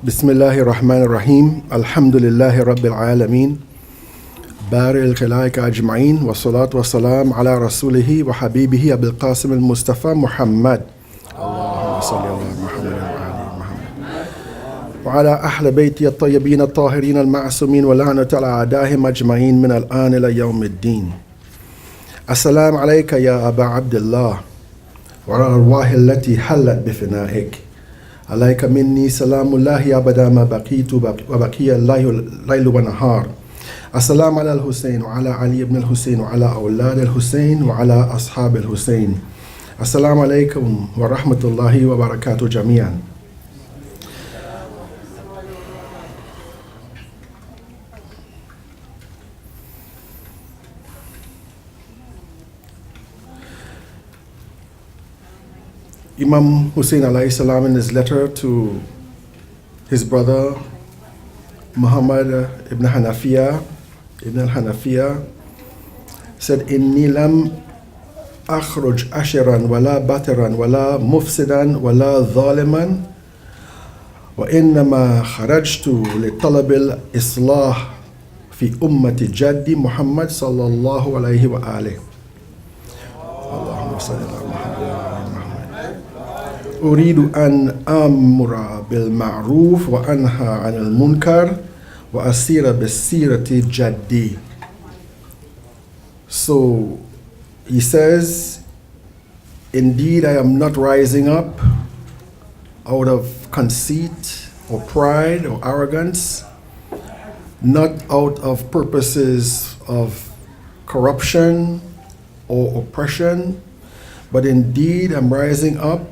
بسم الله الرحمن الرحيم الحمد لله رب العالمين بارئ الخلائق أجمعين والصلاة والسلام على رسوله وحبيبه أبي القاسم المصطفى محمد اللهم صل على محمد وعلى محمد وعلى أهل بيته الطيبين الطاهرين المعصومين ولعنة على أعدائهم أجمعين من الآن إلى يوم الدين. السلام عليك يا أبا عبد الله وعلى الأرواح التي حلت بفنائك. عليك مني سلام الله أبدا ما بقيت وبقي الليل ونهار. السلام على الحسين وعلى علي بن الحسين وعلى أولاد الحسين وعلى أصحاب الحسين. السلام عليكم ورحمة الله وبركاته جميعا. Imam Hussein alayhi salam, in his letter to his brother Muhammad ibn al-Hanafiya, said, Inni lam akhruj ashiran wala batiran wala mufsidan wala zaliman wa innama kharajtu li talabil islah fi ummati jaddi Muhammad sallallahu alayhi wa alihi. Allahumma salli ala أريد أن أمر بالمعروف وأنهى عن المنكر وأسير بالسيرة جدي. So he says, indeed I am not rising up out of conceit or pride or arrogance, not out of purposes of corruption or oppression, but indeed I'm rising up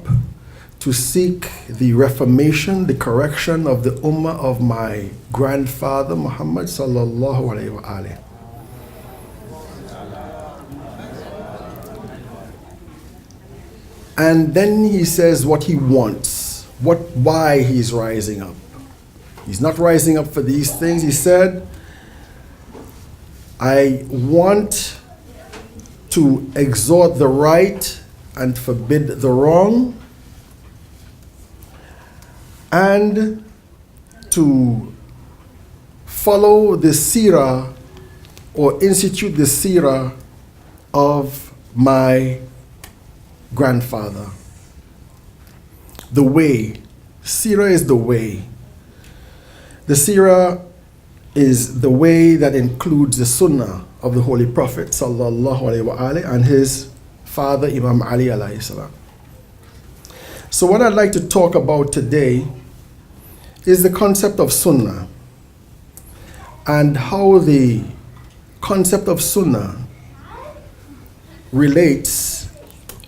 to seek the reformation, the correction of the ummah of my grandfather Muhammad sallallahu alayhi wa alayhi. And then he says what he wants, why he's rising up. He's not rising up for these things. He said, I want to exhort the right and forbid the wrong, and to follow the seerah or institute the seerah of my grandfather. The way. Seerah is the way. The seerah is the way that includes the Sunnah of the Holy Prophet sallallahu alaihi wasallam and his father Imam Ali alayhi salam. So what I'd like to talk about today is the concept of Sunnah and how the concept of Sunnah relates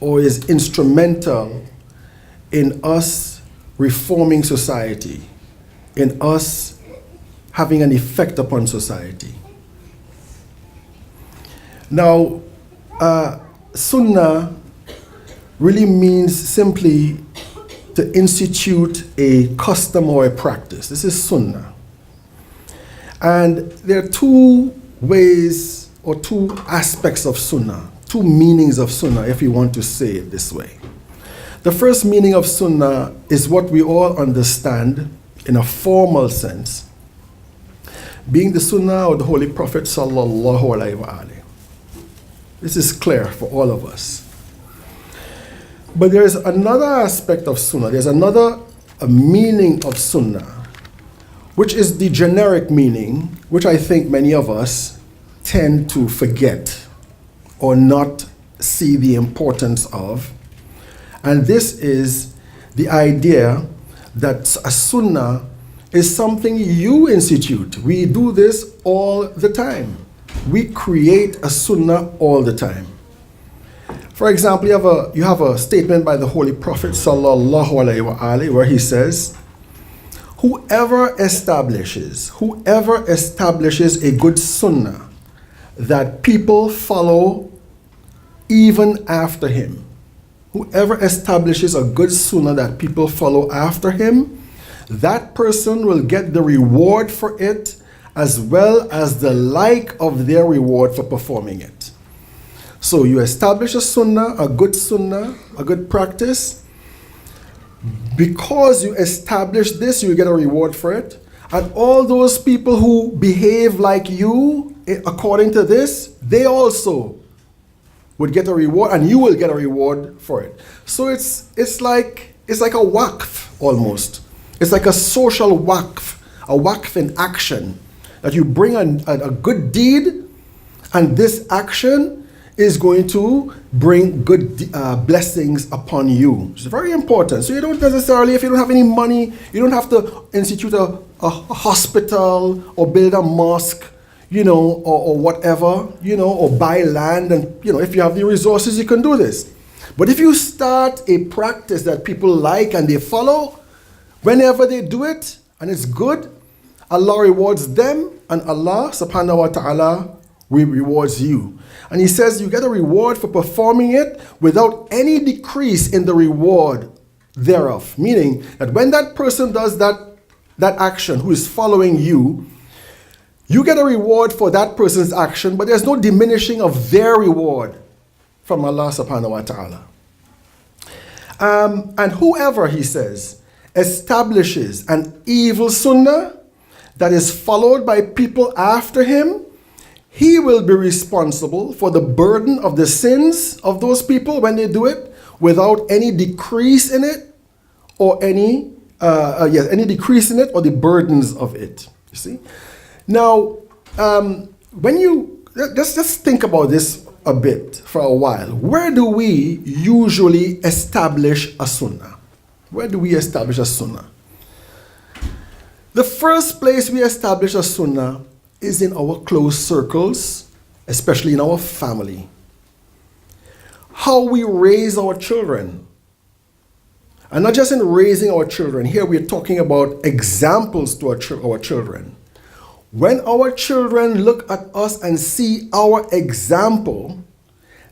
or is instrumental in us reforming society, in us having an effect upon society. Now, Sunnah really means simply to institute a custom or a practice. This is Sunnah. And there are two ways or two aspects of Sunnah, two meanings of Sunnah, if you want to say it this way. The first meaning of Sunnah is what we all understand in a formal sense, being the Sunnah of the Holy Prophet sallallahu alaihi wasallam. This is clear for all of us. But there is another aspect of Sunnah, there's another meaning of Sunnah, which is the generic meaning, which I think many of us tend to forget or not see the importance of. And this is the idea that a Sunnah is something you institute. We do this all the time. We create a Sunnah all the time. For example, you have a statement by the Holy Prophet sallallahu alaihi wasallam where he says, whoever establishes a good Sunnah that people follow even after him, whoever establishes a good Sunnah that people follow after him, that person will get the reward for it as well as the like of their reward for performing it. So you establish a good practice, Because you establish this, you get a reward for it. And all those people who behave like you, according to this, they also would get a reward, and you will get a reward for it. So it's like a waqf almost. It's like a social waqf in action, that you bring a good deed, and this action is going to bring good blessings upon you. It's very important. So you don't necessarily, if you don't have any money, you don't have to institute a hospital or build a mosque, or whatever, or buy land, and, if you have the resources, you can do this. But if you start a practice that people like and they follow, whenever they do it, and it's good, Allah rewards them, and Allah subhanahu wa ta'ala rewards you. And he says you get a reward for performing it without any decrease in the reward thereof. Meaning that when that person does that action, who is following you, you get a reward for that person's action, but there's no diminishing of their reward from Allah subhanahu wa ta'ala. And whoever, he says, establishes an evil sunnah that is followed by people after him, he will be responsible for the burden of the sins of those people when they do it, without any decrease in it, or any decrease in it, or the burdens of it. You see? Now, when you just think about this a bit for a while, where do we usually establish a sunnah? Where do we establish a sunnah? The first place we establish a sunnah is in our close circles, especially in our family. How we raise our children. And not just in raising our children. Here we're talking about examples to our children. When our children look at us and see our example,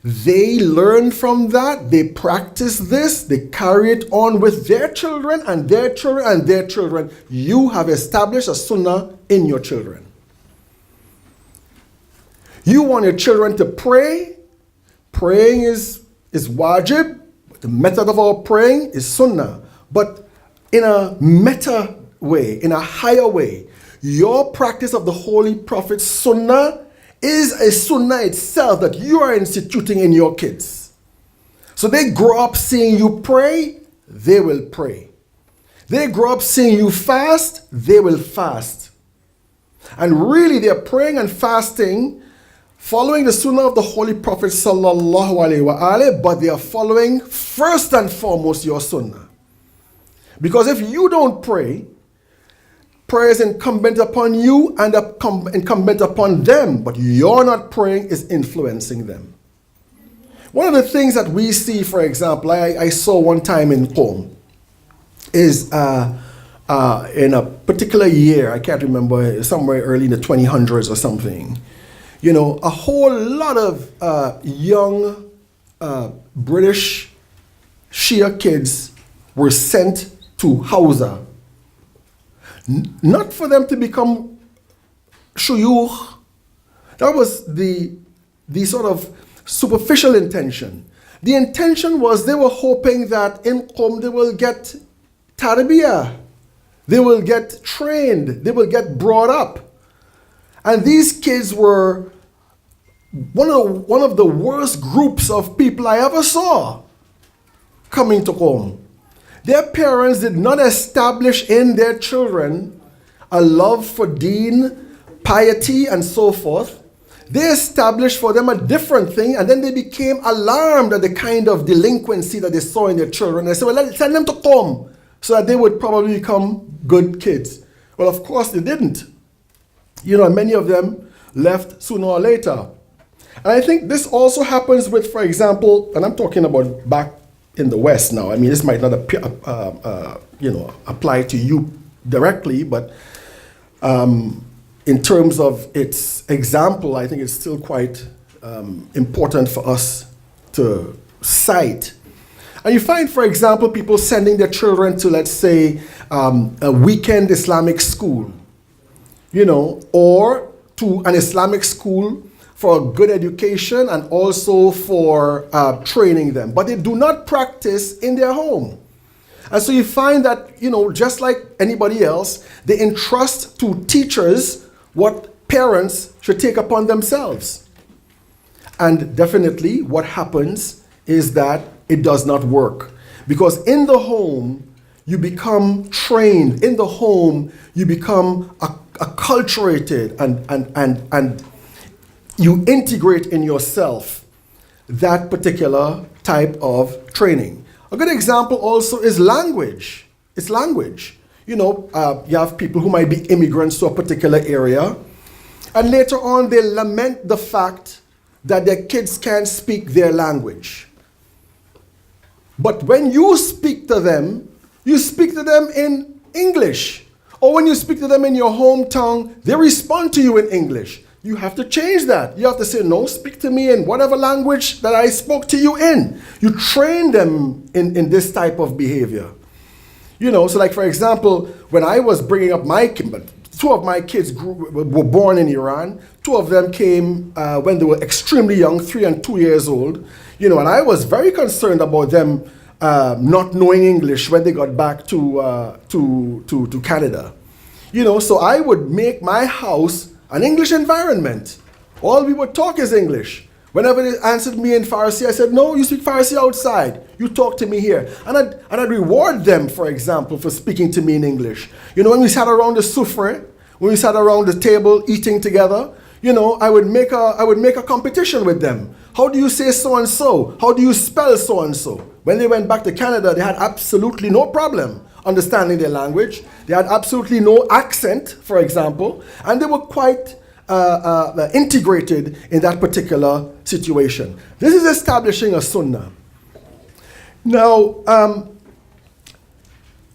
they learn from that, they practice this, they carry it on with their children and their children and their children. You have established a sunnah in your children. You want your children to pray. Praying is wajib. The method of our praying is sunnah. But in a meta way, in a higher way, your practice of the Holy Prophet's sunnah is a sunnah itself that you are instituting in your kids. So they grow up seeing you pray, they will pray. They grow up seeing you fast, they will fast. And really they're praying and fasting, following the sunnah of the Holy Prophet sallallahu alaihi wasallam, but they are following first and foremost your sunnah. Because if you don't pray, prayer is incumbent upon you and incumbent upon them, but you're not praying is influencing them. One of the things that we see, for example, I saw one time in Qom, is in a particular year, I can't remember, somewhere early in the 2000s or something, a whole lot of young British Shia kids were sent to Hausa. Not for them to become shuyukh. That was the sort of superficial intention. The intention was they were hoping that in Qom they will get tarbiyah, they will get trained, they will get brought up. And these kids were one of the worst groups of people I ever saw coming to Qom. Their parents did not establish in their children a love for deen, piety, and so forth. They established for them a different thing, and then they became alarmed at the kind of delinquency that they saw in their children. They said, well, let's send them to Qom so that they would probably become good kids. Well, of course they didn't. Many of them left sooner or later. And I think this also happens with, for example, and I'm talking about back in the West now. I mean, this might not apply to you directly, but in terms of its example, I think it's still quite important for us to cite. And you find, for example, people sending their children to, let's say, a weekend Islamic school, or to an Islamic school for a good education and also for training them. But they do not practice in their home. And so you find that, just like anybody else, they entrust to teachers what parents should take upon themselves. And definitely what happens is that it does not work. Because in the home, you become trained. In the home, you become acculturated and you integrate in yourself that particular type of training. A good example also is language. It's language. You have people who might be immigrants to a particular area, and later on they lament the fact that their kids can't speak their language. But when you speak to them in English. Or when you speak to them in your home tongue, they respond to you in English. You have to change that. You have to say, no, speak to me in whatever language that I spoke to you in. You train them in this type of behavior. So like for example, when I was bringing up my kids, two of my kids were born in Iran. Two of them came when they were extremely young, 3 and 2 years old. And I was very concerned about them not knowing English when they got back to Canada. So I would make my house an English environment. All we would talk is English. Whenever they answered me in Farsi, I said, no, you speak Farsi outside. You talk to me here. And I'd reward them, for example, for speaking to me in English. When we sat around the sufre, when we sat around the table eating together, I would make a competition with them. How do you say so-and-so? How do you spell so-and-so? When they went back to Canada, they had absolutely no problem understanding their language. They had absolutely no accent, for example, and they were quite integrated in that particular situation. This is establishing a sunnah. Now,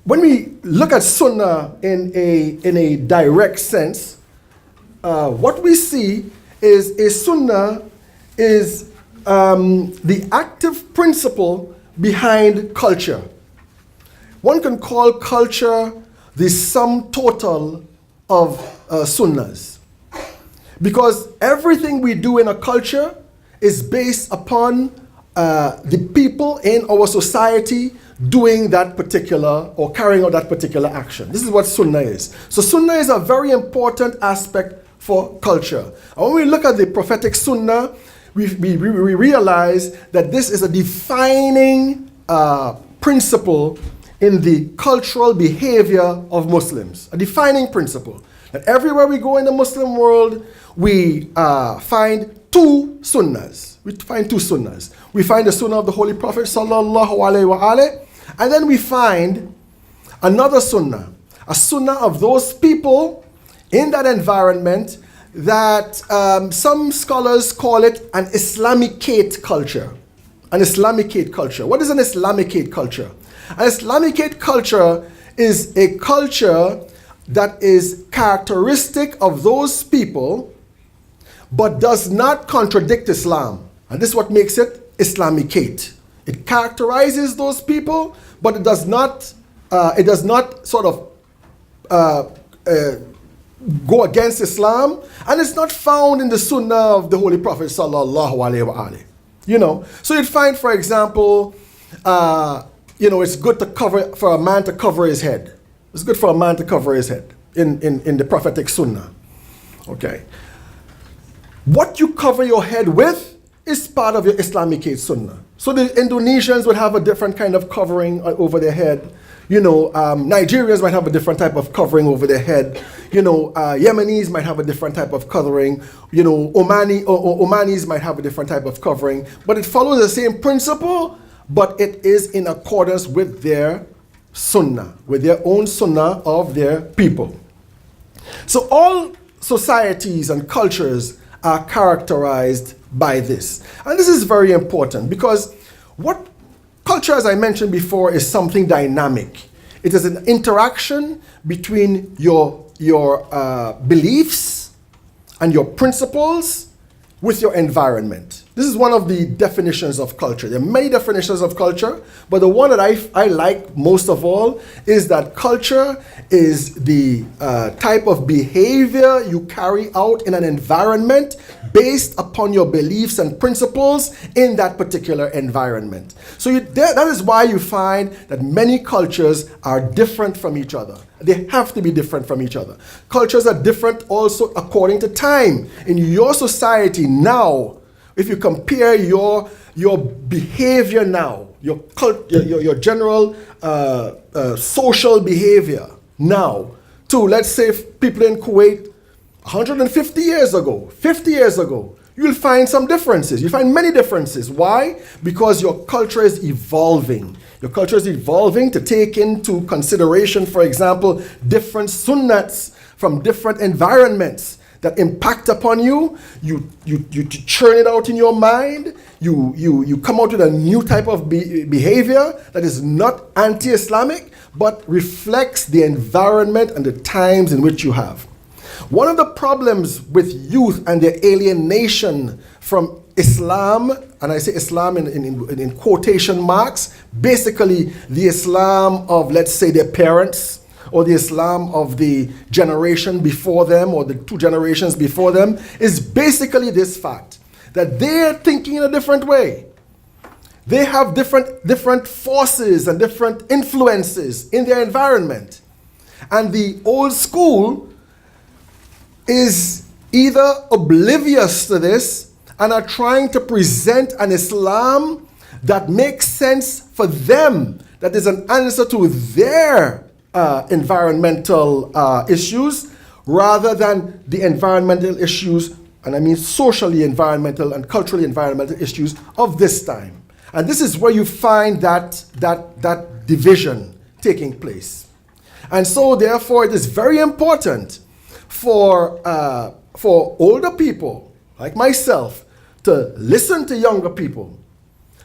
when we look at sunnah in a direct sense, what we see is a sunnah is the active principle behind culture. One can call culture the sum total of sunnahs. Because everything we do in a culture is based upon the people in our society doing that particular or carrying out that particular action. This is what sunnah is. So sunnah is a very important aspect for culture. And when we look at the prophetic sunnah, we realize that this is a defining principle in the cultural behavior of Muslims. A defining principle. That everywhere we go in the Muslim world, we find two sunnahs. We find two sunnahs. We find the sunnah of the Holy Prophet sallallahu alaihi wasallam, and then we find another sunnah, a sunnah of those people in that environment that some scholars call it an Islamicate culture. An Islamicate culture. What is an Islamicate culture? An Islamicate culture is a culture that is characteristic of those people but does not contradict Islam. And this is what makes it Islamicate. It characterizes those people, but it does not sort of go against Islam, and it's not found in the Sunnah of the Holy Prophet sallallahu alaihi wasallam. So you'd find, for example, it's good for a man to cover his head. It's good for a man to cover his head in the prophetic Sunnah. Okay. What you cover your head with is part of your Islamicate Sunnah. So the Indonesians would have a different kind of covering over their head. Nigerians might have a different type of covering over their head. Yemenis might have a different type of covering. Omanis might have a different type of covering. But it follows the same principle, but it is in accordance with their sunnah, with their own sunnah of their people. So all societies and cultures are characterized by this. And this is very important because what culture, as I mentioned before, is something dynamic. It is an interaction between your beliefs and your principles with your environment. This is one of the definitions of culture. There are many definitions of culture, but the one that I like most of all is that culture is the type of behavior you carry out in an environment based upon your beliefs and principles in that particular environment. So that is why you find that many cultures are different from each other. They have to be different from each other. Cultures are different also according to time. In your society now, if you compare your behavior now, your general social behavior now to, let's say, people in Kuwait 150 years ago, 50 years ago, you'll find some differences. You'll find many differences. Why? Because your culture is evolving. Your culture is evolving to take into consideration, for example, different sunnats from different environments that impact upon you. You churn it out in your mind. You come out with a new type of behavior that is not anti-Islamic, but reflects the environment and the times in which you have. One of the problems with youth and their alienation from Islam, and I say Islam in quotation marks, basically the Islam of, let's say, their parents, or the Islam of the generation before them, or the two generations before them, is basically this fact, that they're thinking in a different way. They have different forces and different influences in their environment. And the old school is either oblivious to this and are trying to present an Islam that makes sense for them, that is an answer to their environmental issues, rather than the environmental issues, and I mean socially environmental and culturally environmental issues of this time. And this is where you find that division taking place. And so therefore it is very important for older people like myself to listen to younger people,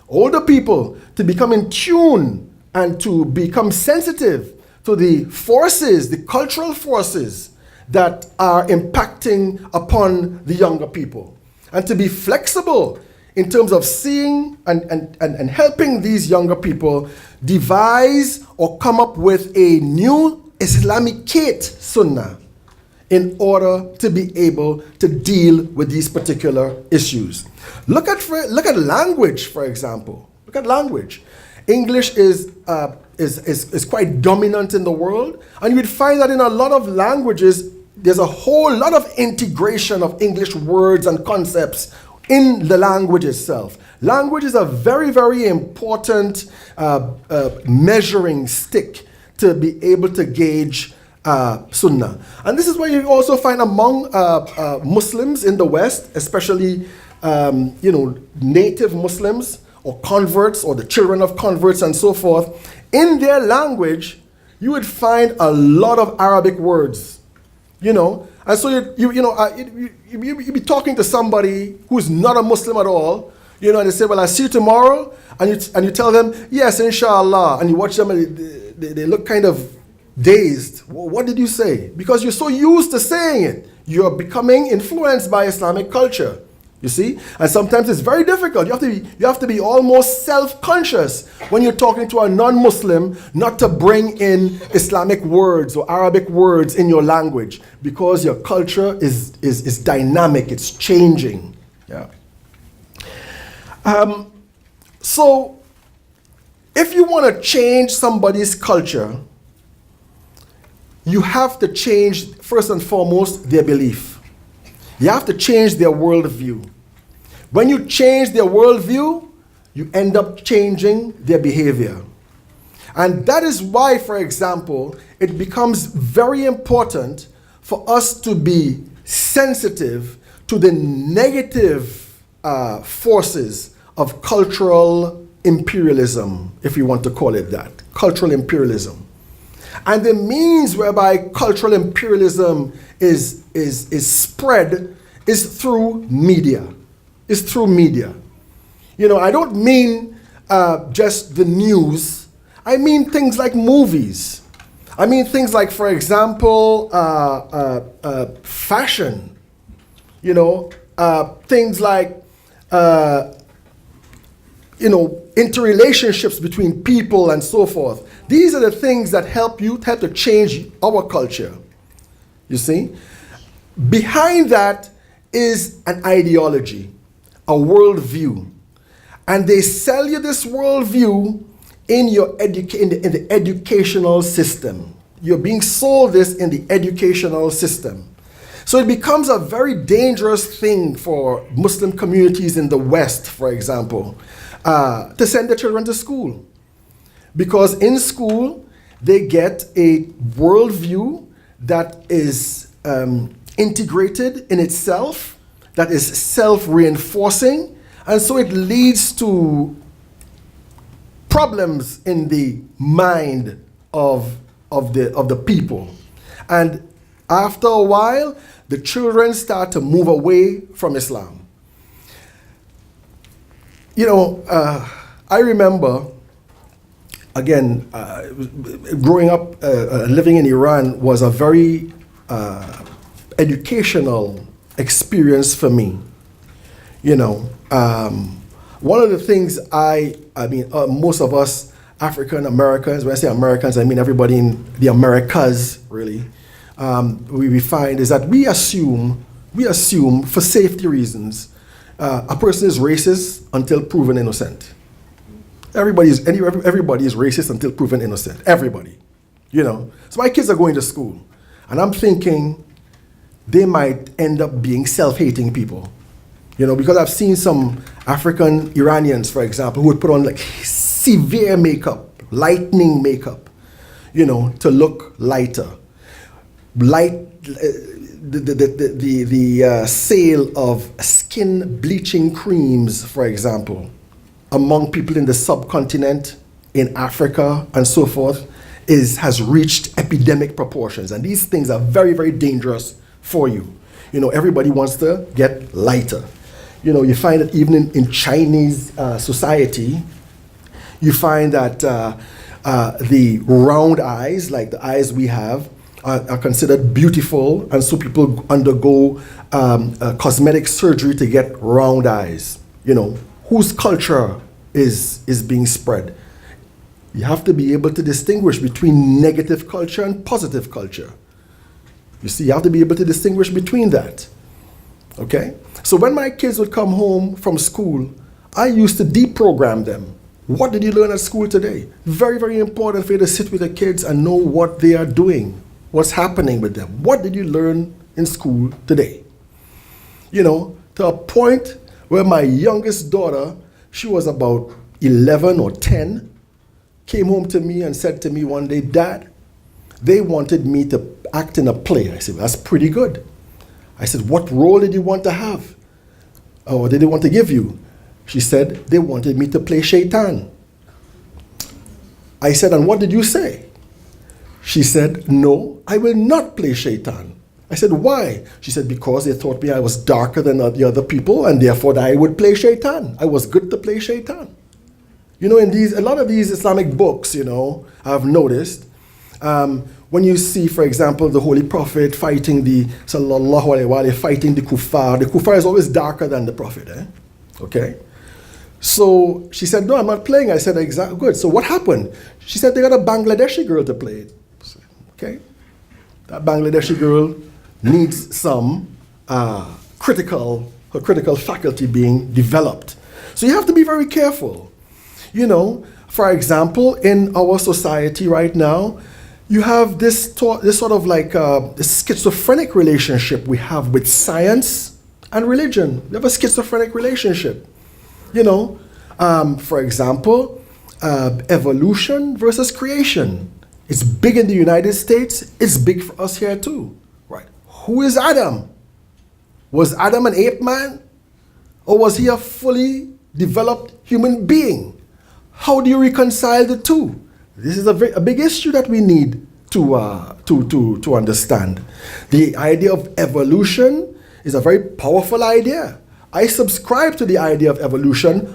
older people to become in tune and to become sensitive to the forces, the cultural forces that are impacting upon the younger people, and to be flexible in terms of seeing and helping these younger people devise or come up with a new Islamicate Sunnah in order to be able to deal with these particular issues. Look at language, for example. Look at language. English is quite dominant in the world, and you'd find that in a lot of languages, there's a whole lot of integration of English words and concepts in the language itself. Language is a very, very important measuring stick to be able to gauge Sunnah. And this is where you also find among Muslims in the West, especially native Muslims or converts or the children of converts and so forth, in their language, you would find a lot of Arabic words, And so you be talking to somebody who's not a Muslim at all, and they say, well, I'll see you tomorrow, and you tell them, yes, inshallah, and you watch them, and they look kind of dazed. What did you say? Because you're so used to saying it. You're becoming influenced by Islamic culture, you see? And sometimes it's very difficult. You have to be almost self-conscious when you're talking to a non-Muslim not to bring in Islamic words or Arabic words in your language, because your culture is dynamic, it's changing. Yeah. So if you want to change somebody's culture, you have to change, first and foremost, their belief. You have to change their worldview. When you change their worldview, you end up changing their behavior. And that is why, for example, it becomes very important for us to be sensitive to the negative forces of cultural imperialism, if you want to call it that, cultural imperialism. And the means whereby cultural imperialism is spread is through media. Is through media. I don't mean just the news. I mean things like movies. I mean things like, for example, fashion. things like, interrelationships between people and so forth. These are the things that help to change our culture. You see? Behind that is an ideology, a worldview. And they sell you this worldview in the educational system. You're being sold this in the educational system. So it becomes a very dangerous thing for Muslim communities in the West, for example, to send their children to school. Because in school, they get a worldview that is integrated in itself, that is self-reinforcing, and so it leads to problems in the mind of the people. And after a while, the children start to move away from Islam. I remember, again, growing up, living in Iran was a very educational experience for me. One of the things most of us African Americans, when I say Americans, I mean everybody in the Americas, really, we find is that we assume for safety reasons, a person is racist until proven innocent. Everybody is racist until proven innocent. Everybody, So my kids are going to school, and I'm thinking they might end up being self-hating people, because I've seen some African Iranians, for example, who would put on like severe makeup, lightning makeup, to look lighter. The sale of skin bleaching creams, for example, among people in the subcontinent, in Africa, and so forth, has reached epidemic proportions. And these things are very, very dangerous for you. Everybody wants to get lighter. You find that even in Chinese society, you find that the round eyes, like the eyes we have, are considered beautiful, and so people undergo cosmetic surgery to get round eyes. Whose culture is being spread? You have to be able to distinguish between negative culture and positive culture. You see, you have to be able to distinguish between that. Okay? So when my kids would come home from school, I used to deprogram them. What did you learn at school today? Very, very important for you to sit with the kids and know what they are doing, what's happening with them. What did you learn in school today? To a point where my youngest daughter, she was about 11 or 10, came home to me and said to me one day, "Dad, they wanted me to act in a play." I said, "That's pretty good." I said, "What role did you want to have? Or did they want to give you?" She said, "They wanted me to play Shaitan." I said, "And what did you say?" She said, "No, I will not play Shaitan." I said, "Why?" She said, "Because they thought me I was darker than the other people, and therefore I would play Shaitan. I was good to play Shaitan." In a lot of these Islamic books, I've noticed, when you see, for example, the Holy Prophet fighting the kuffar is always darker than the Prophet, Okay? So she said, "No, I'm not playing." I said, "Exactly, good. So what happened?" She said, "They got a Bangladeshi girl to play it." Okay? That Bangladeshi girl needs some critical faculty being developed. So you have to be very careful. For example, in our society right now, you have this sort of like this schizophrenic relationship we have with science and religion. We have a schizophrenic relationship. For example, evolution versus creation. It's big in the United States. It's big for us here too. Right? Who is Adam? Was Adam an ape man? Or was he a fully developed human being? How do you reconcile the two? This is a big issue that we need to understand. The idea of evolution is a very powerful idea. I subscribe to the idea of evolution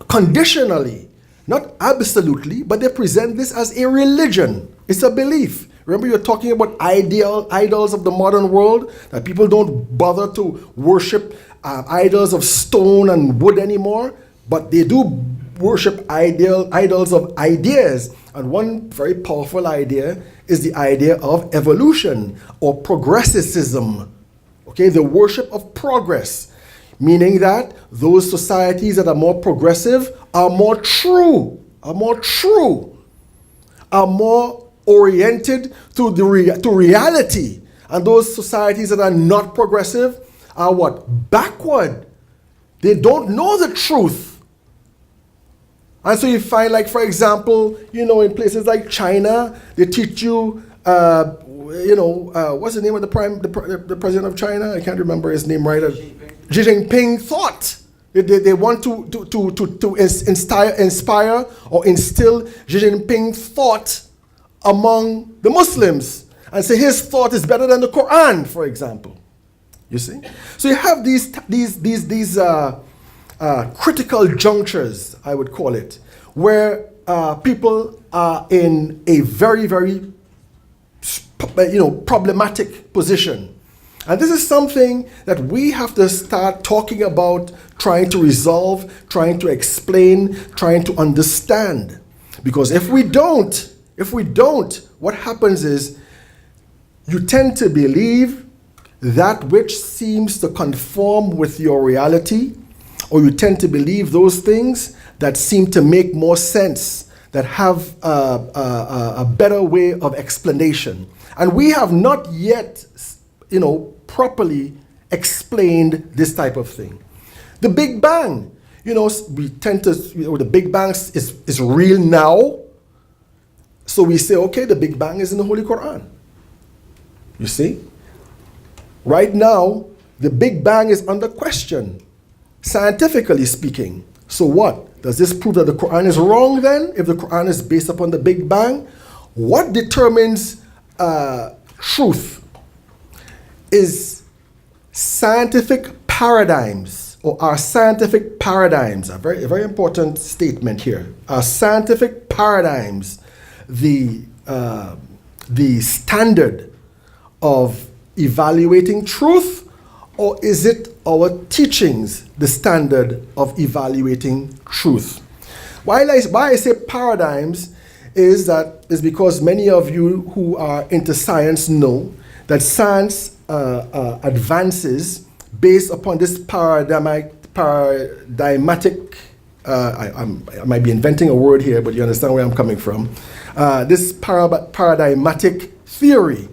conditionally, not absolutely, but they present this as a religion. It's a belief. Remember, you're talking about idols of the modern world, that people don't bother to worship idols of stone and wood anymore, but they do worship idols of ideas. And one very powerful idea is the idea of evolution or progressivism. Okay, the worship of progress, meaning that those societies that are more progressive are more true, are more oriented to reality. And those societies that are not progressive are what? Backward. They don't know the truth. And so you find, like, for example, in places like China, they teach you, what's the name of the president of China? I can't remember his name right. Xi Jinping thought. They want to inspire or instill Xi Jinping thought among the Muslims and say his thought is better than the Quran, for example. You see? So you have these critical junctures, I would call it, where people are in a very, very problematic position. And this is something that we have to start talking about, trying to resolve, trying to explain, trying to understand. Because if we don't, what happens is you tend to believe that which seems to conform with your reality, or you tend to believe those things that seem to make more sense, that have a better way of explanation. And we have not yet, properly explained this type of thing. The Big Bang, we tend to, the Big Bang is real now. So we say, okay, the Big Bang is in the Holy Quran. You see? Right now, the Big Bang is under question, scientifically speaking. So what? Does this prove that the Quran is wrong then? If the Quran is based upon the Big Bang? What determines truth is scientific paradigms, or our scientific paradigms. A very important statement here. Our scientific paradigms, the standard of evaluating truth, or is it our teachings, the standard of evaluating truth? Why I say paradigms is because many of you who are into science know that science advances based upon this paradigmatic, I might be inventing a word here, but you understand where I'm coming from. This paradigmatic theory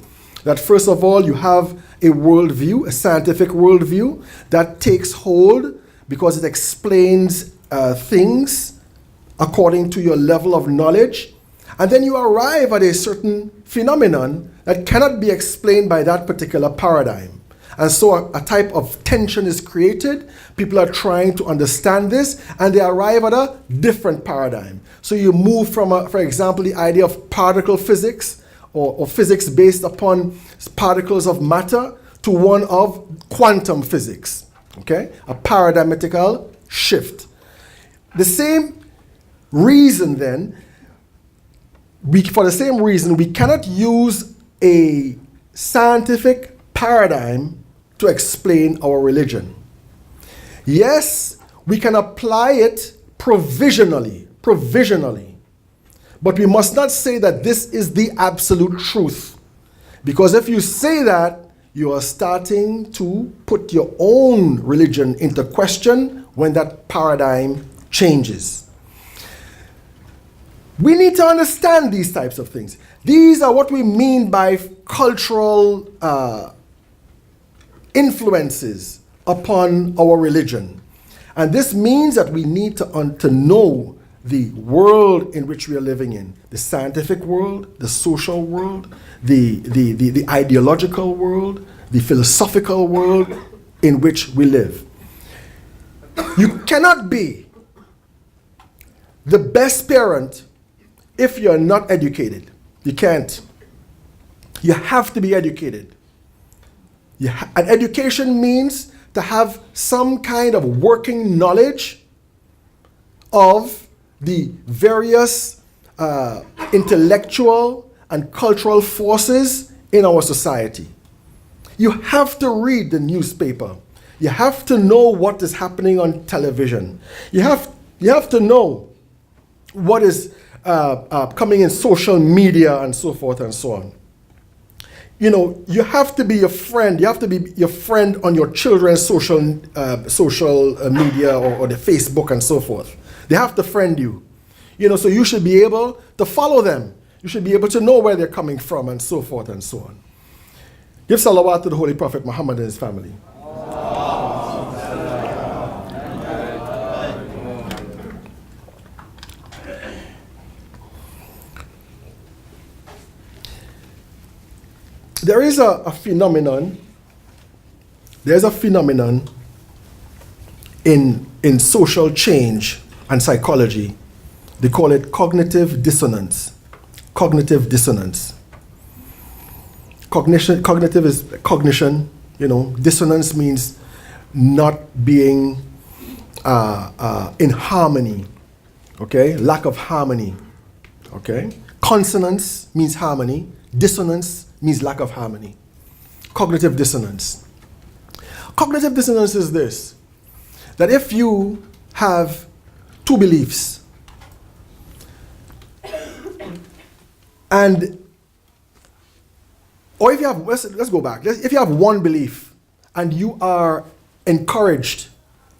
that first of all you have a worldview, a scientific worldview that takes hold because it explains things according to your level of knowledge, and then you arrive at a certain phenomenon that cannot be explained by that particular paradigm. And so a type of tension is created. People are trying to understand this, and they arrive at a different paradigm. So you move from, for example, the idea of particle physics, or physics based upon particles of matter, to one of quantum physics. Okay? A paradigmatical shift. The same reason then, for the same reason, we cannot use a scientific paradigm to explain our religion. Yes, we can apply it provisionally, but we must not say that this is the absolute truth. Because if you say that, you are starting to put your own religion into question when that paradigm changes. We need to understand these types of things. These are what we mean by cultural influences upon our religion. And this means that we need to know the world in which we are living in. The scientific world, the social world, the ideological world, the philosophical world in which we live. You cannot be the best parent if you're not educated. You can't. You have to be educated. And education means to have some kind of working knowledge of the various intellectual and cultural forces in our society. You have to read the newspaper. You have to know what is happening on television. You have to know what is coming in social media and so forth and so on. You know, you have to be your friend. You have to be your friend on your children's social media or the Facebook and so forth. They have to friend you. You know, so you should be able to follow them. You should be able to know where they're coming from and so forth and so on. Give salawat to the Holy Prophet Muhammad and his family. There is a phenomenon. There's a phenomenon in social change and psychology. They call it cognitive dissonance. Cognitive dissonance. Cognitive is cognition. You know, dissonance means not being in harmony. Okay, lack of harmony. Okay, consonance means harmony. Dissonance means lack of harmony. Cognitive dissonance. Cognitive dissonance is this: that if you have two beliefs or if you have, let's go back. If you have one belief and you are encouraged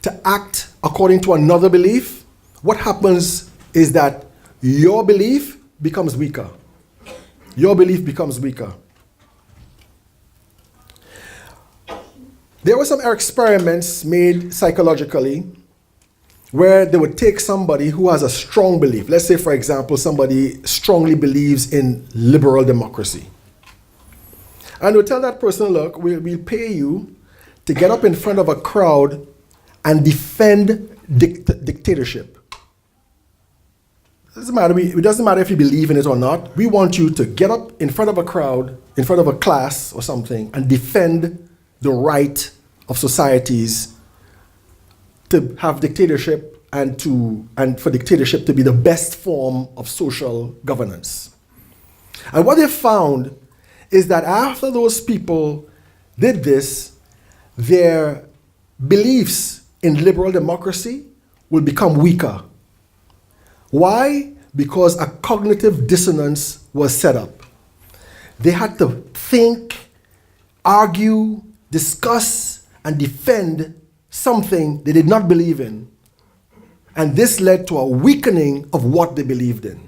to act according to another belief, what happens is that your belief becomes weaker. Your belief becomes weaker. There were some experiments made psychologically where they would take somebody who has a strong belief. Let's say, for example, somebody strongly believes in liberal democracy. And we'll tell that person, look, we'll pay you to get up in front of a crowd and defend dictatorship. It doesn't matter if you believe in it or not. We want you to get up in front of a crowd, in front of a class or something, and defend the right of societies to have dictatorship and for dictatorship to be the best form of social governance. And what they found is that after those people did this, their beliefs in liberal democracy will become weaker. Why? Because a cognitive dissonance was set up. They had to think, argue, discuss, and defend something they did not believe in. And this led to a weakening of what they believed in.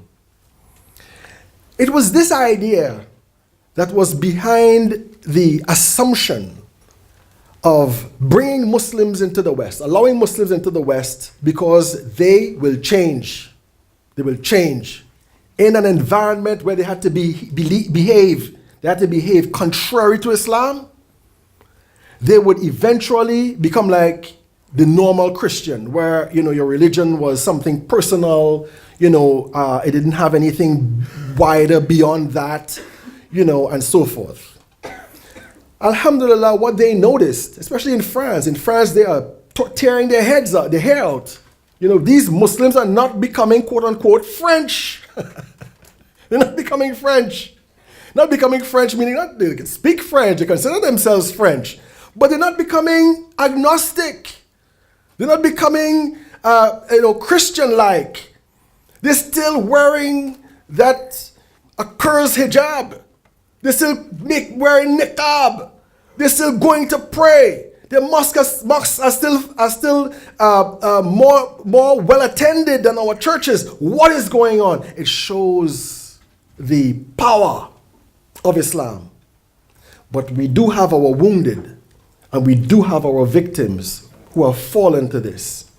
It was this idea that was behind the assumption of bringing Muslims into the West, allowing Muslims into the West, because they will change. They will change in an environment where they had to behave. They had to behave contrary to Islam. They would eventually become like the normal Christian, where, you know, your religion was something personal. You know, it didn't have anything wider beyond that, you know, and so forth. Alhamdulillah, what they noticed, especially in France, they are tearing their hair out. You know, these Muslims are not becoming, quote unquote, French. They're not becoming French. Not becoming French meaning not they can speak French, they consider themselves French, but they're not becoming agnostic. They're not becoming, Christian-like. They're still wearing that accursed hijab. They're still wearing niqab. They're still going to pray. Their mosques are still more well attended than our churches. What is going on? It shows the power of Islam. But we do have our wounded, and we do have our victims who have fallen to this.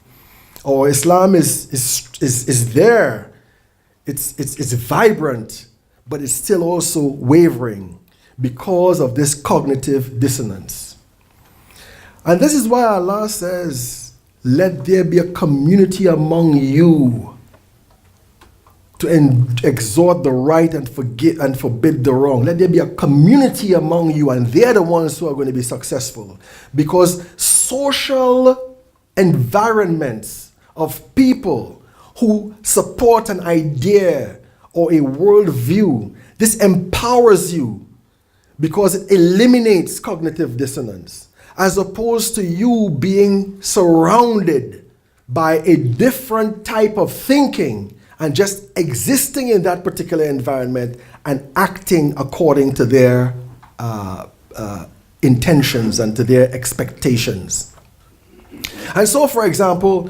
Our Islam is there. It's vibrant, but it's still also wavering because of this cognitive dissonance. And this is why Allah says, let there be a community among you to exhort the right and forbid the wrong. Let there be a community among you, and they're the ones who are going to be successful. Because social environments of people who support an idea or a worldview This empowers you because it eliminates cognitive dissonance, as opposed to you being surrounded by a different type of thinking and just existing in that particular environment and acting according to their intentions and to their expectations. And so, for example,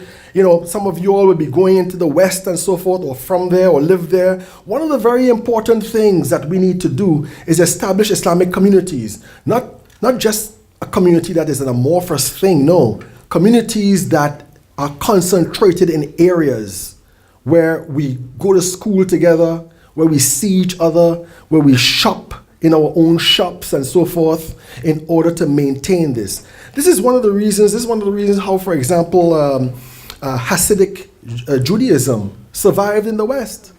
some of you all will be going into the West and so forth, or from there, or live there. One of the very important things that we need to do is establish Islamic communities. Not just a community that is an amorphous thing, no. Communities that are concentrated in areas where we go to school together, where we see each other, where we shop in our own shops and so forth, in order to maintain this. This is one of the reasons how, for example, Hasidic Judaism survived in the West.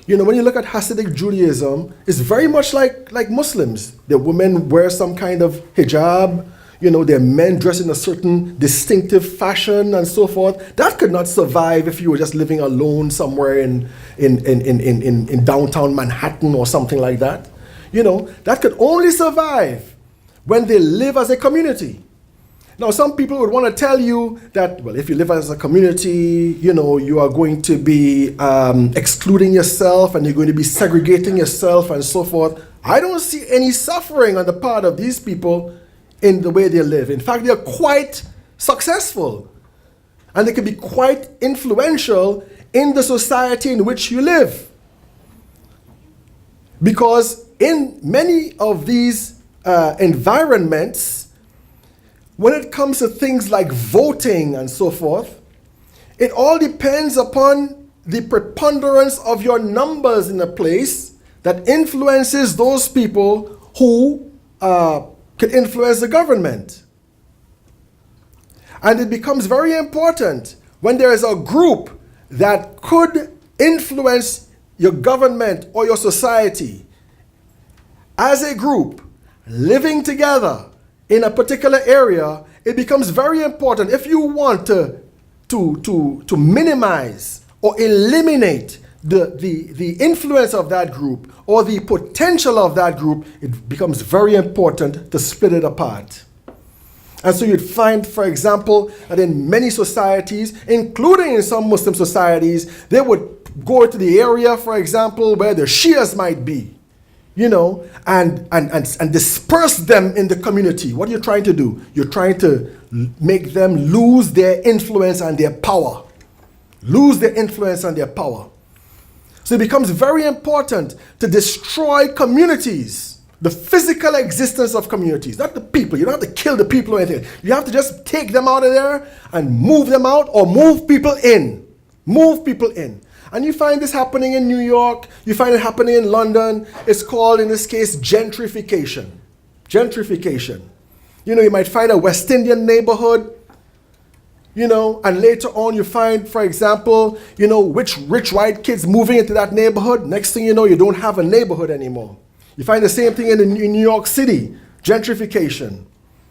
When you look at Hasidic Judaism, it's very much like Muslims. The women wear some kind of hijab, their men dress in a certain distinctive fashion and so forth. That could not survive if you were just living alone somewhere in downtown Manhattan or something like that. That could only survive when they live as a community. Now, some people would want to tell you that, well, if you live as a community, you are going to be excluding yourself and you're going to be segregating yourself and so forth. I don't see any suffering on the part of these people in the way they live. In fact, they're quite successful and they can be quite influential in the society in which you live. Because in many of these environments, when it comes to things like voting and so forth, it all depends upon the preponderance of your numbers in a place that influences those people who can influence the government. And it becomes very important when there is a group that could influence your government or your society as a group living together in a particular area. It becomes very important if you want to minimize or eliminate the influence of that group or the potential of that group. It becomes very important to split it apart. And so you'd find, for example, that in many societies, including in some Muslim societies, they would go to the area, for example, where the Shias might be, and disperse them in the community. What are you trying to do? You're trying to make them lose their influence and their power. Lose their influence and their power. So it becomes very important to destroy communities. The physical existence of communities, not the people. You don't have to kill the people or anything. You have to just take them out of there and move them out or move people in. Move people in. And you find this happening in New York. You find it happening in London. It's called, in this case, gentrification. Gentrification. You might find a West Indian neighborhood, and later on you find, for example, which rich white kids moving into that neighborhood. Next thing you know, you don't have a neighborhood anymore. You find the same thing in New York City, gentrification.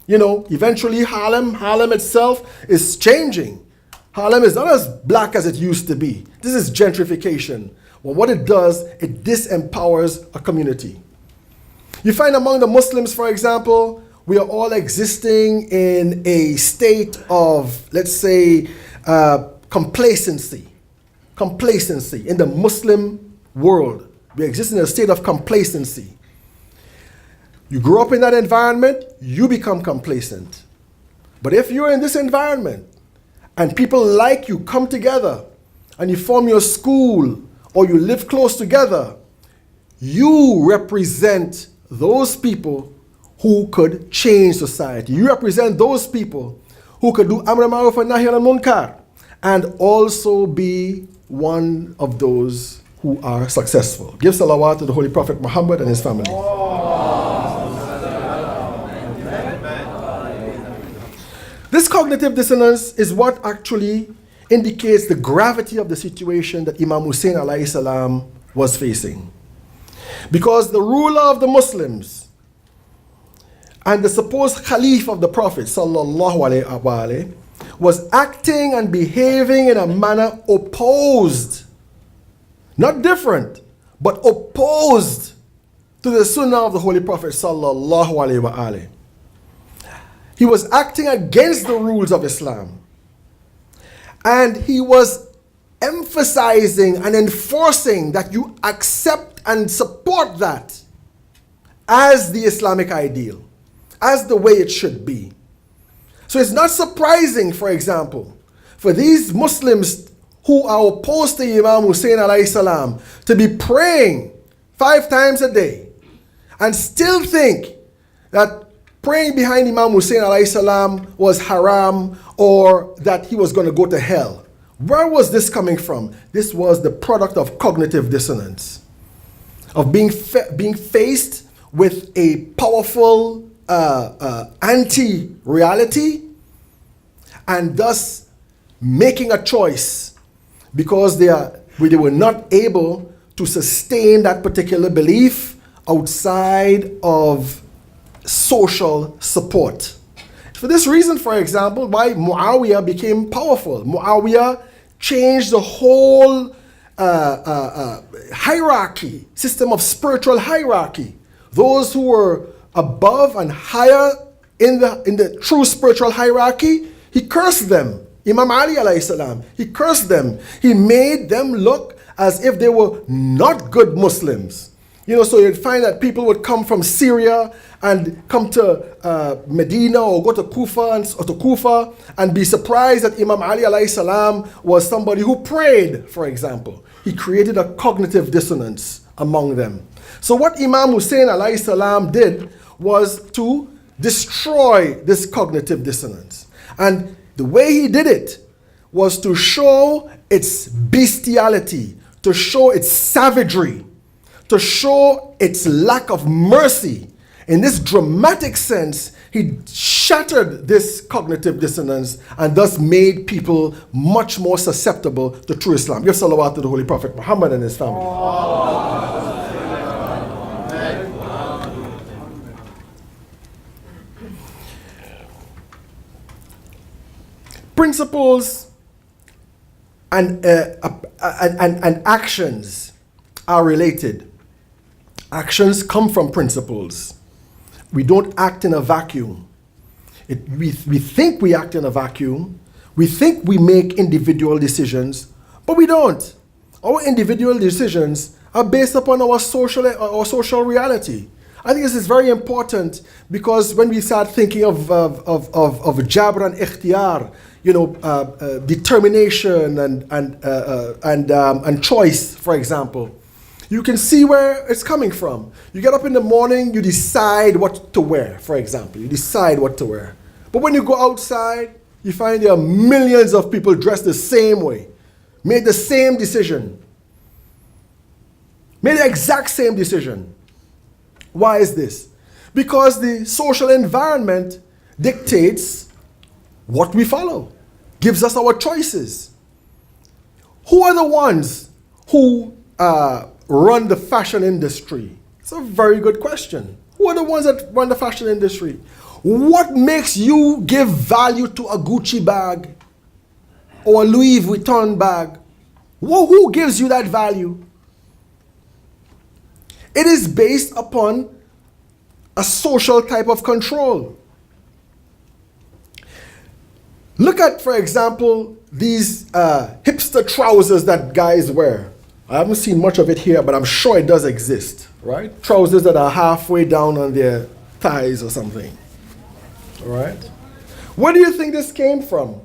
Eventually Harlem itself is changing. Harlem is not as black as it used to be. This is gentrification. Well, what it does, it disempowers a community. You find among the Muslims, for example, we are all existing in a state of, let's say, complacency. Complacency in the Muslim world. We exist in a state of complacency. You grow up in that environment, you become complacent. But if you're in this environment and people like you come together and you form your school or you live close together, you represent those people who could change society. You represent those people who could do Amr Ma'ruf and Nahy Anil Munkar and also be one of those who are successful. Give salawat to the Holy Prophet Muhammad and his family. This cognitive dissonance is what actually indicates the gravity of the situation that Imam Hussein alayhi salam was facing. Because the ruler of the Muslims and the supposed Khalif of the Prophet sallallahu alaihi wasallam was acting and behaving in a manner opposed, not different, but opposed to the Sunnah of the Holy Prophet sallallahu alaihi wasallam. He was acting against the rules of Islam. And he was emphasizing and enforcing that you accept and support that as the Islamic ideal, as the way it should be. So it's not surprising, for example, for these Muslims who are opposed to Imam Hussein alayhi salam to be praying 5 times a day and still think that praying behind Imam Hussein alayhi salam was haram or that he was going to go to hell. Where was this coming from? This was the product of cognitive dissonance, of being faced with a powerful anti-reality and thus making a choice because they were not able to sustain that particular belief outside of social support. For this reason, for example, why Muawiyah became powerful. Muawiyah changed the whole hierarchy, system of spiritual hierarchy. Those who were above and higher in the true spiritual hierarchy, he cursed them. Imam Ali alayhi salam, he cursed them. He made them look as if they were not good Muslims. You know, so you'd find that people would come from Syria and come to Medina or go to Kufa and be surprised that Imam Ali alayhi salam was somebody who prayed, for example. He created a cognitive dissonance among them. So what Imam Hussein alayhi salam did was to destroy this cognitive dissonance. And the way he did it was to show its bestiality, to show its savagery, to show its lack of mercy. In this dramatic sense, he shattered this cognitive dissonance and thus made people much more susceptible to true Islam. Give salawat to the Holy Prophet Muhammad and his family. Principles and actions are related. Actions come from principles. We don't act in a vacuum. We think we act in a vacuum. We think we make individual decisions, but we don't. Our individual decisions are based upon our social reality. I think this is very important because when we start thinking of jabr and ikhtiyar, you know, determination and choice, for example, you can see where it's coming from. You get up in the morning, you decide what to wear, for example. You decide what to wear. But when you go outside, you find there are millions of people dressed the same way, made the same decision, made the exact same decision. Why is this? Because the social environment dictates what we follow, gives us our choices. Who are the ones who run the fashion industry? It's a very good question. Who are the ones that run the fashion industry? What makes you give value to a Gucci bag or a Louis Vuitton bag? Who gives you that value? It is based upon a social type of control. Look at, for example, these hipster trousers that guys wear. I haven't seen much of it here, but I'm sure it does exist, right? Trousers that are halfway down on their thighs or something, all right? Where do you think this came from?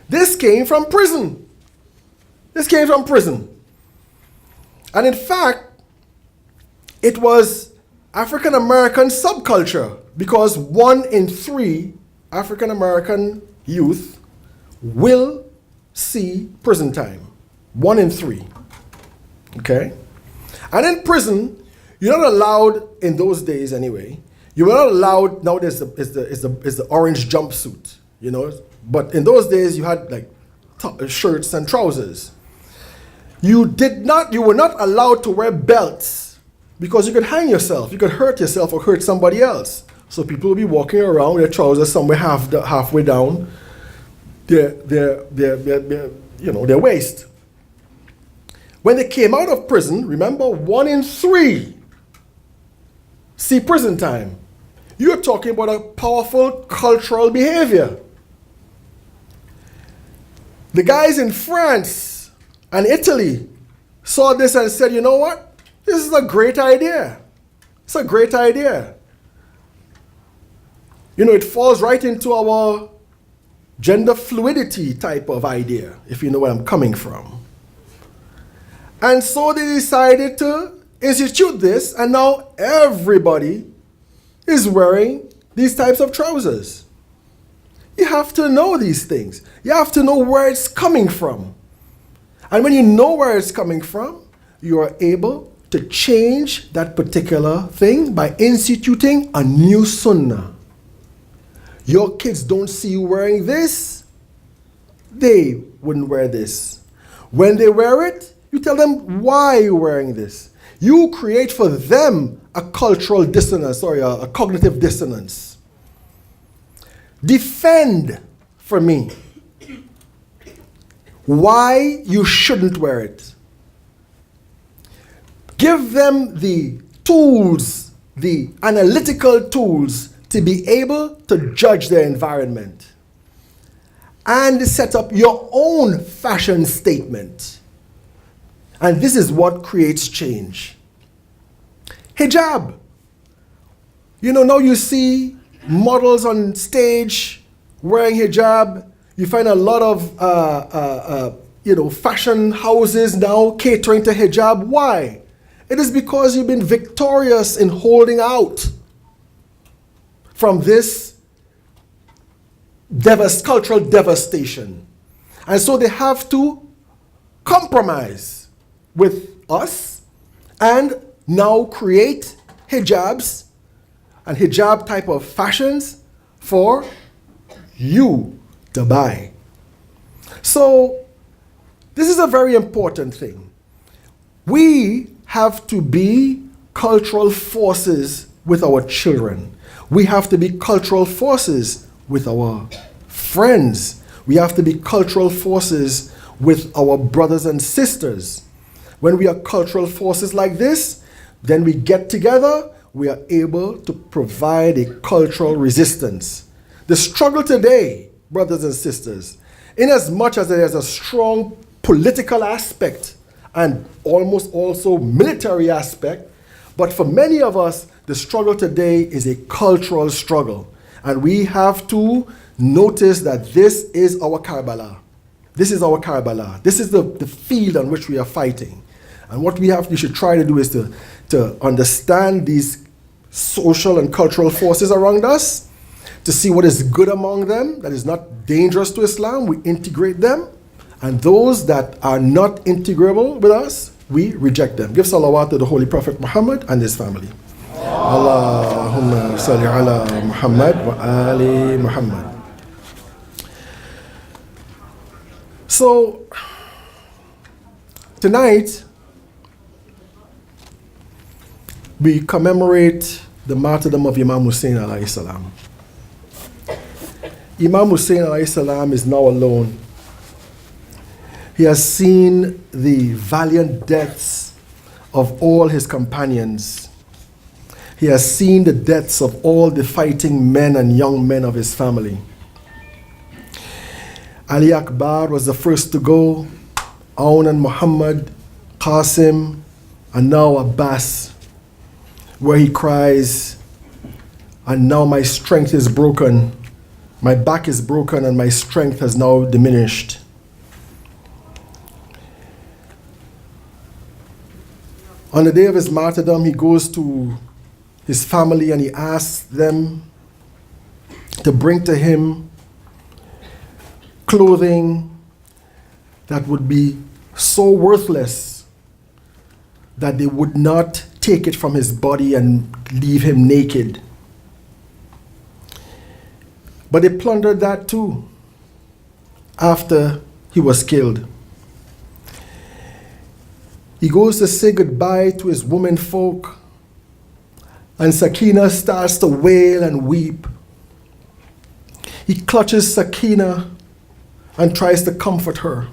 This came from prison. This came from prison. And in fact, it was African American subculture because 1 in 3 African American youth will see prison time. 1 in 3. Okay? And in prison, you're not allowed, in those days anyway, you were not allowed, now there's the orange jumpsuit, you know, but in those days you had like shirts and trousers. You were not allowed to wear belts because you could hang yourself, you could hurt yourself or hurt somebody else. So people will be walking around with their trousers somewhere halfway down their waist. When they came out of prison, remember, 1 in 3 see prison time. You're talking about a powerful cultural behavior. The guys in France and Italy saw this and said, you know what? This is a great idea. It's a great idea. You know, it falls right into our gender fluidity type of idea, if you know where I'm coming from. And so they decided to institute this, and now everybody is wearing these types of trousers. You have to know these things. You have to know where it's coming from. And when you know where it's coming from, you are able to change that particular thing by instituting a new sunnah. Your kids don't see you wearing this, they wouldn't wear this. When they wear it, you tell them why you're wearing this. You create for them a cultural dissonance, or a cognitive dissonance. Defend for me why you shouldn't wear it. Give them the tools, the analytical tools, to be able to judge their environment and set up your own fashion statement. And this is what creates change. Hijab. You know, now you see models on stage wearing hijab. You find a lot of fashion houses now catering to hijab. Why? It is because you've been victorious in holding out from this cultural devastation. And so they have to compromise with us and now create hijabs and hijab type of fashions for you to buy. So this is a very important thing. We have to be cultural forces with our children. We have to be cultural forces with our friends. We have to be cultural forces with our brothers and sisters. When we are cultural forces like this, then we get together, we are able to provide a cultural resistance. The struggle today, brothers and sisters, in as much as there is a strong political aspect and almost also military aspect, but for many of us, the struggle today is a cultural struggle. And we have to notice that this is our Karbala. This is our Karbala. This is the field on which we are fighting. And what we should try to do is to understand these social and cultural forces around us, to see what is good among them, that is not dangerous to Islam, we integrate them. And those that are not integrable with us, we reject them. Give salawat to the Holy Prophet Muhammad and his family. Allahumma salli ala Muhammad wa ali Muhammad. So, tonight, we commemorate the martyrdom of Imam Hussein alayhi salam. Imam Hussein alayhi salam is now alone. He has seen the valiant deaths of all his companions. He has seen the deaths of all the fighting men and young men of his family. Ali Akbar was the first to go, Aoun and Muhammad, Qasim, and now Abbas, where he cries, and now my strength is broken, my back is broken and my strength has now diminished. On the day of his martyrdom, he goes to his family and he asks them to bring to him clothing that would be so worthless that they would not take it from his body and leave him naked. But they plundered that too after he was killed. He goes to say goodbye to his women folk, and Sakina starts to wail and weep. He clutches Sakina and tries to comfort her.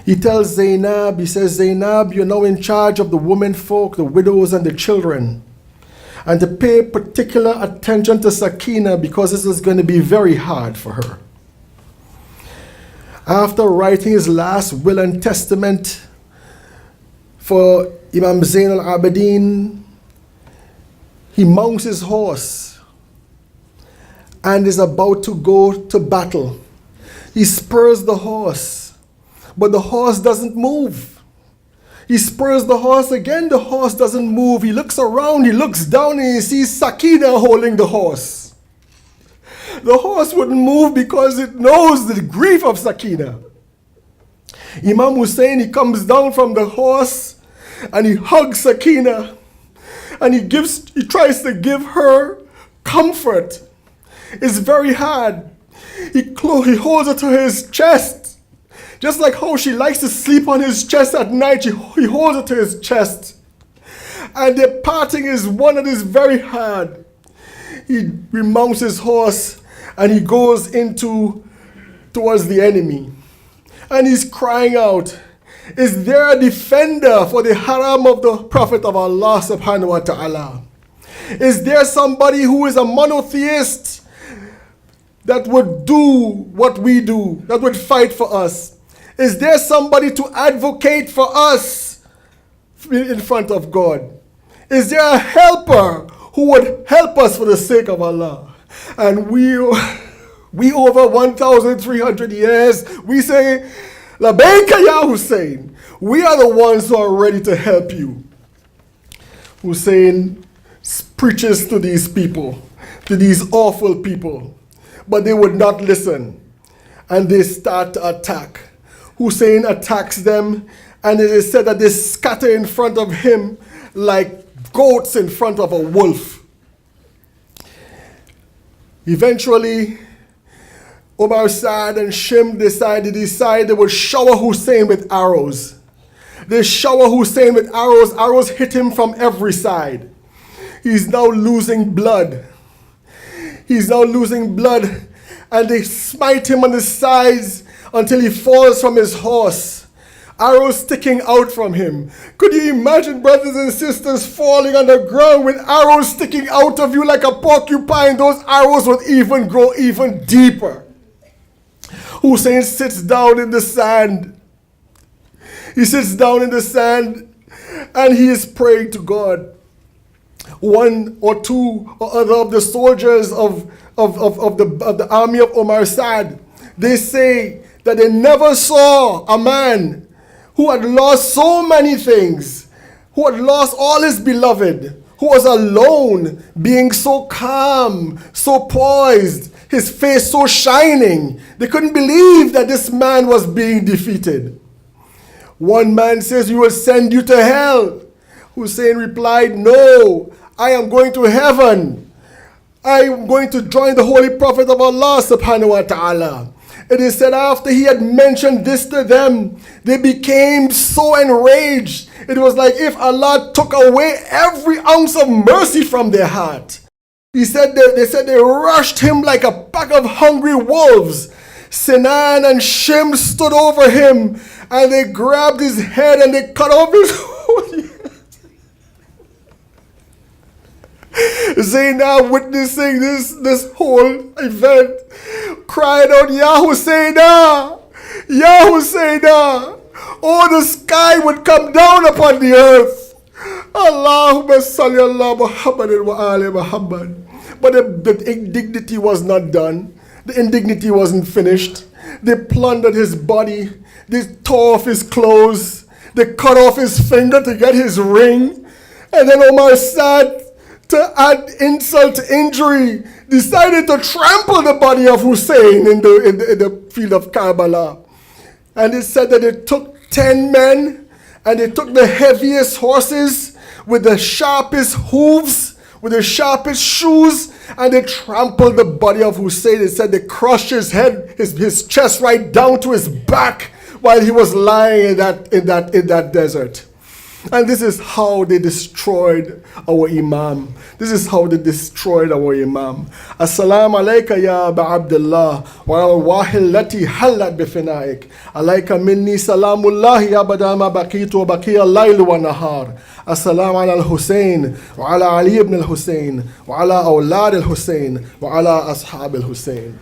He tells Zainab, he says, Zainab, you're now in charge of the women folk, the widows and the children. and to pay particular attention to Sakina because this is going to be very hard for her. After writing his last will and testament for Imam Zain al-Abidin, he mounts his horse and is about to go to battle. He spurs the horse, but the horse doesn't move. He spurs the horse again, the horse doesn't move. He looks around, he looks down, and he sees Sakina holding the horse. The horse wouldn't move because it knows the grief of Sakina. Imam Hussein, he comes down from the horse and he hugs Sakina and he tries to give her comfort. It's very hard. He holds her to his chest. Just like how she likes to sleep on his chest at night, he holds her to his chest. And the parting is one that is very hard. He remounts his horse and he goes towards the enemy. And he's crying out, is there a defender for the haram of the Prophet of Allah subhanahu wa ta'ala? Is there somebody who is a monotheist that would do what we do, that would fight for us? Is there somebody to advocate for us in front of God? Is there a helper who would help us for the sake of Allah? And we over 1,300 years, we say, Labayka ya Hussein. We are the ones who are ready to help you. Hussein preaches to these people, to these awful people, but they would not listen. And they start to attack. Hussein attacks them, and it is said that they scatter in front of him like goats in front of a wolf. Eventually, Omar Saad and Shim decided they would shower Hussein with arrows. They shower Hussein with arrows. Arrows hit him from every side. He's now losing blood. And they smite him on the sides until he falls from his horse. Arrows sticking out from him. Could you imagine, brothers and sisters, falling on the ground with arrows sticking out of you like a porcupine? Those arrows would even grow even deeper. Hussein sits down in the sand. He sits down in the sand and he is praying to God. One or two or other of the soldiers of the army of Omar Saad, they say that they never saw a man who had lost so many things, who had lost all his beloved, who was alone, being so calm, so poised, his face so shining. They couldn't believe that this man was being defeated. One man says, "We will send you to hell." Hussein replied, "No, I am going to heaven. I am going to join the Holy Prophet of Allah subhanahu wa ta'ala." It is said after he had mentioned this to them, they became so enraged. It was like if Allah took away every ounce of mercy from their heart. They said they rushed him like a pack of hungry wolves. Sinan and Shim stood over him and they grabbed his head and they cut off his whole Zainab, witnessing this whole event, cried out, "Ya Husseina! Ya Husseina! Oh, the sky would come down upon the earth. Allahumma salli ala Muhammadin wa ali Muhammad." But the indignity was not done. The indignity wasn't finished. They plundered his body. They tore off his clothes. They cut off his finger to get his ring. And then Omar Saad, to add insult to injury, decided to trample the body of Hussein in the field of Karbala. And it said that it took 10 men and they took the heaviest horses with the sharpest hooves, with the sharpest shoes, and they trampled the body of Hussein. It said they crushed his head, his chest right down to his back while he was lying in that desert. And this is how they destroyed our Imam. This is how they destroyed our Imam. Assalamu alayka ya Aba Abdullah wa al-wahi allati hallat bifinaik. Alayka minni salamullahi abada ma baqitu wa baqiya al-layl wa nahar. Assalamu ala al-Hussein wa ala Ali ibn al-Hussein wa ala awlad al-Hussein wa ala ashab al-Hussein.